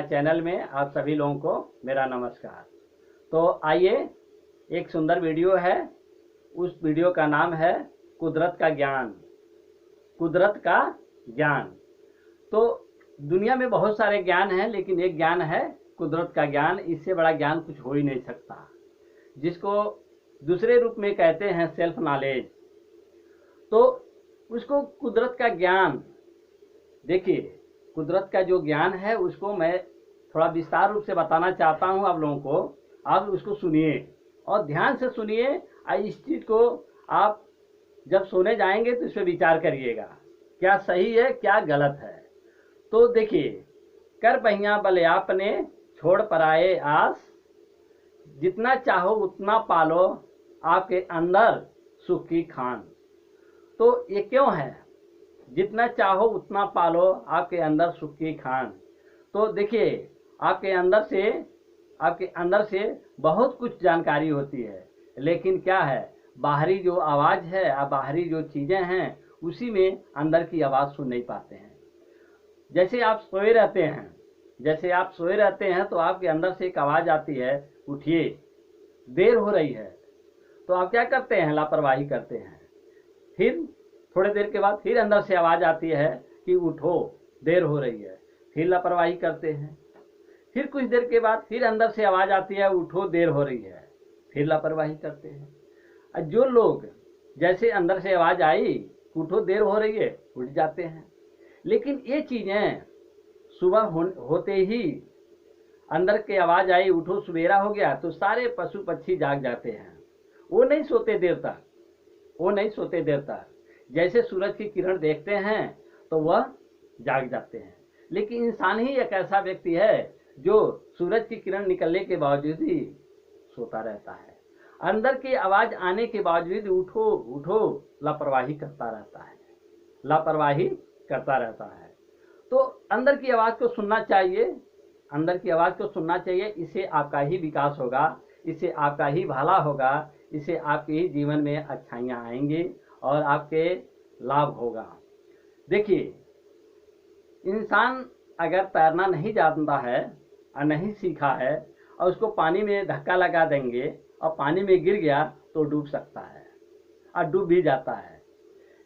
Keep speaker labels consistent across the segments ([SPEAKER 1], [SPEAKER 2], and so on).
[SPEAKER 1] Channel में आप सभी लोगों को मेरा नमस्कार। तो आइए, एक सुंदर वीडियो है। उस वीडियो का नाम है कुदरत का ज्ञान। कुदरत का ज्ञान। तो दुनिया में बहुत सारे ज्ञान हैं, लेकिन एक ज्ञान है कुदरत का ज्ञान। इससे बड़ा ज्ञान कुछ हो ही नहीं सकता, जिसको दूसरे रूप में कहते हैं सेल्फ नॉलेज। तो उसको कुदरत का ज्ञान, देखिए, कुदरत का जो ज्ञान है उसको मैं थोड़ा विस्तार रूप से बताना चाहता हूं आप लोगों को। आप उसको सुनिए और ध्यान से सुनिए। इस चीज को आप जब सोने जाएंगे तो इस पर विचार करिएगा, क्या सही है क्या गलत है। तो देखिए, कर पहिया बल आपने छोड़ पराए आस, जितना चाहो उतना पालो आपके अंदर सुख की खान। तो ये क्यों है, जितना चाहो उतना पालो आपके अंदर सुख की खान। तो देखिए, आपके अंदर से बहुत कुछ जानकारी होती है, लेकिन क्या है, बाहरी जो आवाज़ है या बाहरी जो चीज़ें हैं उसी में अंदर की आवाज़ सुन नहीं पाते हैं। जैसे आप सोए रहते हैं तो आपके अंदर से एक आवाज़ आती है, उठिए, देर हो रही है। तो आप क्या करते हैं, लापरवाही करते हैं। फिर थोड़ी देर के बाद फिर अंदर से आवाज़ आती है कि उठो, देर हो रही है। फिर लापरवाही करते हैं। फिर कुछ देर के बाद फिर अंदर से आवाज़ आती है, उठो, देर हो रही है। फिर लापरवाही करते हैं। जो लोग, जैसे अंदर से आवाज़ आई, उठो, देर हो रही है, उठ जाते हैं। लेकिन ये चीज़ें सुबह होते ही अंदर की आवाज़ आई, उठो, सवेरा हो गया, तो सारे पशु पक्षी जाग जाते हैं। वो नहीं सोते देर तक। जैसे सूरज की किरण देखते हैं तो वह जाग जाते हैं। लेकिन इंसान ही एक ऐसा व्यक्ति है जो सूरज की किरण निकलने के बावजूद ही सोता रहता है। अंदर की आवाज आने के बावजूद उठो उठो लापरवाही करता रहता है। तो अंदर की आवाज को सुनना चाहिए। इससे आपका ही विकास होगा, इससे आपका ही भला होगा, इससे आपके ही जीवन में अच्छाइयाँ आएंगी और आपके लाभ होगा। देखिए, इंसान अगर तैरना नहीं जानता है और नहीं सीखा है और उसको पानी में धक्का लगा देंगे और पानी में गिर गया तो डूब सकता है और डूब भी जाता है।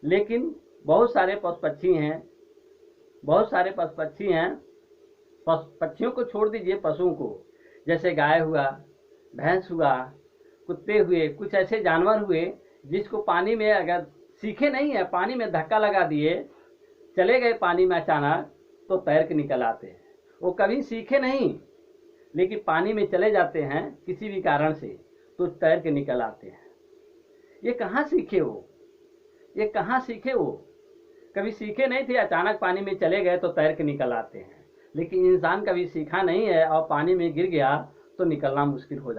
[SPEAKER 1] लेकिन बहुत सारे पक्षी हैं, पक्षियों को छोड़ दीजिए, पशुओं को, जैसे गाय हुआ, भैंस हुआ, कुत्ते हुए, कुछ ऐसे जानवर हुए जिसको पानी में अगर सीखे नहीं है, पानी में धक्का लगा दिए, चले गए पानी में अचानक, तो तैर के निकल आते हैं। वो कभी सीखे नहीं, लेकिन पानी में चले जाते हैं किसी भी कारण से, तो तैर के निकल आते हैं। ये कहाँ सीखे वो? कभी सीखे नहीं थे, अचानक पानी में चले गए तो तैर के निकल आते हैं। लेकिन इंसान कभी सीखा नहीं है और पानी में गिर गया तो निकलना मुश्किल हो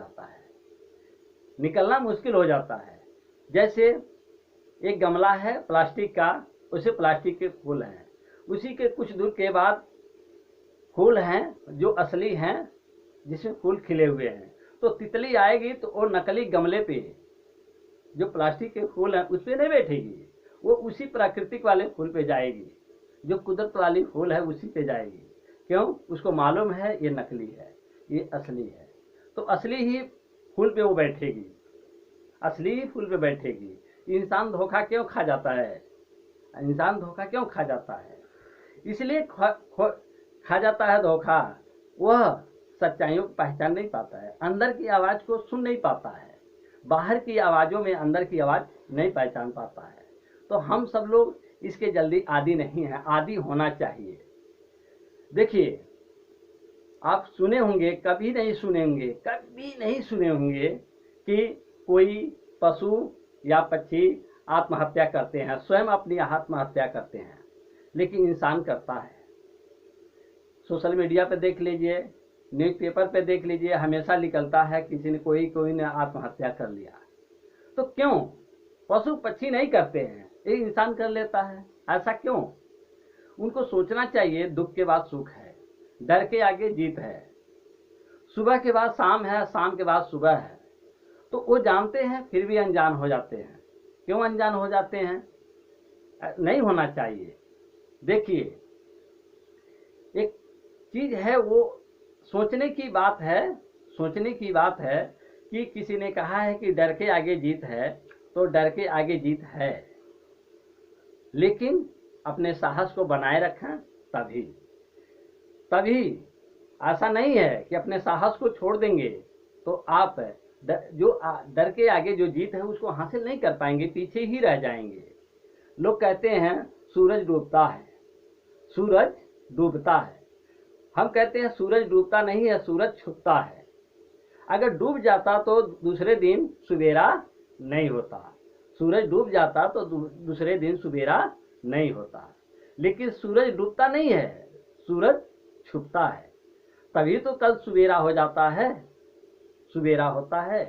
[SPEAKER 1] जाता है। जैसे एक गमला है प्लास्टिक का, उसे प्लास्टिक के फूल हैं, उसी के कुछ दूर के बाद फूल हैं जो असली हैं, जिसमें फूल खिले हुए हैं। तो तितली आएगी तो वो नकली गमले पे, जो प्लास्टिक के फूल हैं, उस पर नहीं बैठेगी, वो उसी प्राकृतिक वाले फूल पे जाएगी, जो कुदरत वाली फूल है उसी पे जाएगी। क्यों? उसको मालूम है ये नकली है, ये असली है। तो असली ही फूल पे वो बैठेगी, असली ही फूल पे बैठेगी। इंसान धोखा क्यों खा जाता है? इसलिए खा जाता है धोखा, वह सच्चाइयों को पहचान नहीं पाता है, अंदर की आवाज़ को सुन नहीं पाता है, बाहर की आवाज़ों में अंदर की आवाज़ नहीं पहचान पाता है। तो हम सब लोग इसके जल्दी आदी नहीं हैं, आदी होना चाहिए। देखिए, आप कभी नहीं सुने होंगे कि कोई पशु या पक्षी आत्महत्या करते हैं, स्वयं अपनी आत्महत्या करते हैं, लेकिन इंसान करता है। सोशल मीडिया पे देख लीजिए, न्यूज़पेपर पे देख लीजिए, हमेशा निकलता है किसी ने कोई ने आत्महत्या कर लिया। तो क्यों? पशु पक्षी नहीं करते हैं, एक इंसान कर लेता है, ऐसा क्यों? उनको सोचना चाहिए, दुख के बाद सुख है, डर के आगे जीत है, सुबह के बाद शाम है, शाम के बाद सुबह है। तो वो जानते हैं फिर भी अनजान हो जाते हैं। क्यों अनजान हो जाते हैं? नहीं होना चाहिए। देखिए, एक चीज है, वो सोचने की बात है, सोचने की बात है कि किसी ने कहा है कि डर के आगे जीत है, तो डर के आगे जीत है, लेकिन अपने साहस को बनाए रखें तभी। तभी ऐसा नहीं है कि अपने साहस को छोड़ देंगे तो आप डर के आगे जो जीत है उसको हासिल नहीं कर पाएंगे, पीछे ही रह जाएंगे। लोग कहते हैं सूरज डूबता है, सूरज डूबता है। हम कहते हैं सूरज डूबता नहीं है, सूरज छुपता है। अगर डूब जाता तो दूसरे दिन सवेरा नहीं होता, सूरज डूब जाता तो दूसरे दिन सवेरा नहीं होता। लेकिन सूरज डूबता नहीं है, सूरज छुपता है, तभी तो कल सवेरा हो जाता है, सवेरा होता है।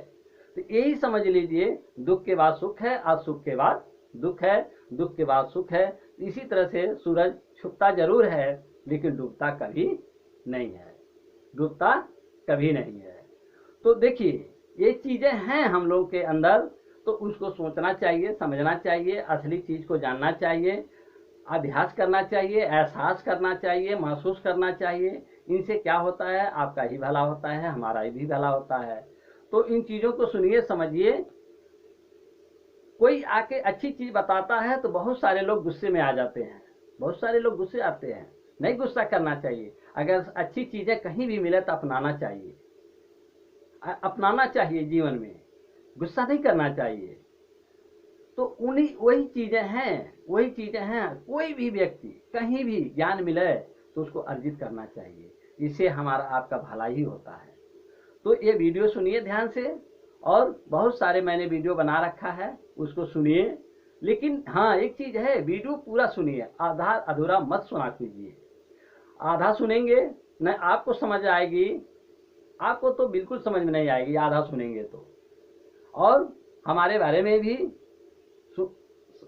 [SPEAKER 1] तो यही समझ लीजिए, दुख के बाद सुख है और सुख के बाद दुख है, दुख के बाद सुख है। इसी तरह से सूरज छुपता जरूर है लेकिन डूबता कभी नहीं है, डूबता कभी नहीं है। तो देखिए ये चीजें हैं हम लोग के अंदर, तो उसको सोचना चाहिए, समझना चाहिए, असली चीज को जानना चाहिए, अभ्यास करना चाहिए, एहसास करना चाहिए, महसूस करना चाहिए। इनसे क्या होता है, आपका ही भला होता है, हमारा भी भला होता है। तो इन चीजों को सुनिए, समझिए। कोई आके अच्छी चीज बताता है तो बहुत सारे लोग गुस्से में आ जाते हैं, बहुत सारे लोग गुस्से आते हैं। नहीं गुस्सा करना चाहिए, अगर अच्छी चीजें कहीं भी मिले तो अपनाना चाहिए, अपनाना चाहिए जीवन में, गुस्सा नहीं करना चाहिए। तो उन्हीं वही चीजें हैं, वही चीजें हैं। कोई भी व्यक्ति कहीं भी ज्ञान मिले तो उसको अर्जित करना चाहिए, इससे हमारा आपका भला ही होता है। तो ये वीडियो सुनिए ध्यान से, और बहुत सारे मैंने वीडियो बना रखा है, उसको सुनिए। लेकिन हाँ एक चीज है, वीडियो पूरा सुनिए, आधा अधूरा मत सुना कीजिए। आधा सुनेंगे न आपको समझ आएगी, आपको तो बिल्कुल समझ में नहीं आएगी आधा सुनेंगे तो, और हमारे बारे में भी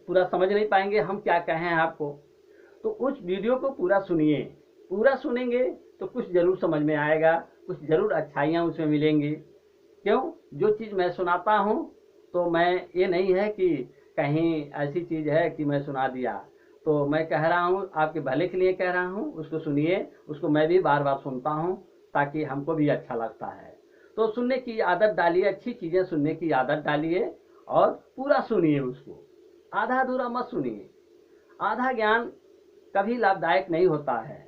[SPEAKER 1] पूरा समझ नहीं पाएंगे हम क्या कहें आपको। तो उस वीडियो को पूरा सुनिए, पूरा सुनेंगे तो कुछ जरूर समझ में आएगा, कुछ जरूर अच्छाइयाँ उसमें मिलेंगी। क्यों, जो चीज़ मैं सुनाता हूँ तो मैं ये नहीं है कि कहीं ऐसी चीज़ है कि मैं सुना दिया, तो मैं कह रहा हूँ आपके भले के लिए कह रहा हूँ, उसको सुनिए। उसको मैं भी बार बार सुनता हूँ ताकि हमको भी अच्छा लगता है। तो सुनने की आदत डालिए, अच्छी चीज़ें सुनने की आदत डालिए और पूरा सुनिए उसको, आधा अधूरा मत सुनिए। आधा ज्ञान कभी लाभदायक नहीं होता है,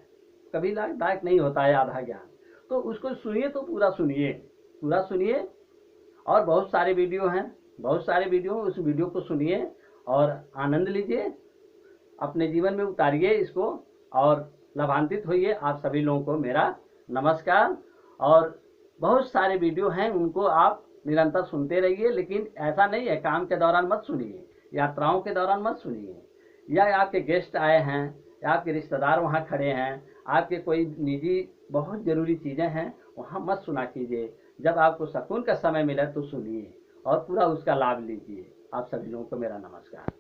[SPEAKER 1] कभी लाभदायक नहीं होता है आधा ज्ञान। तो उसको सुनिए तो पूरा सुनिए, पूरा सुनिए। और बहुत सारे वीडियो हैं, बहुत सारे वीडियो, उस वीडियो को सुनिए और आनंद लीजिए, अपने जीवन में उतारिए इसको और लाभान्वित होइए। आप सभी लोगों को मेरा नमस्कार। और बहुत सारे वीडियो हैं, उनको आप निरंतर सुनते रहिए, लेकिन ऐसा नहीं है काम के दौरान मत सुनिए, यात्राओं के दौरान मत सुनिए, या आपके गेस्ट आए हैं या आपके रिश्तेदार वहाँ खड़े हैं, आपके कोई निजी बहुत ज़रूरी चीज़ें हैं, वहाँ मत सुना कीजिए। जब आपको सुकून का समय मिले तो सुनिए और पूरा उसका लाभ लीजिए। आप सभी लोगों को मेरा नमस्कार।